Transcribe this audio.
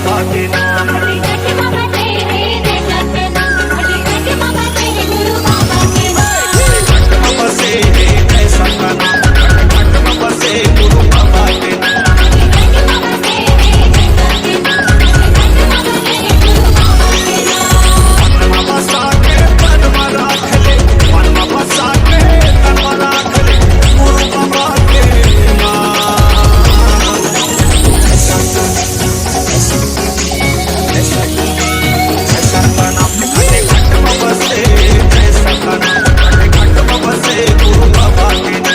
बाबा के नाम। घाट में बसे ऐसा का नाम, घाट में बसे गुरु बाबा के नाम। मन में बसा के तन में राख ले, मन में बसा के तन में राख ले गुरु बाबा के नाम। ऐसा का नाम घाट में बसे, ऐसा का नाम घाट में बसे गुरु बाबा के नाम।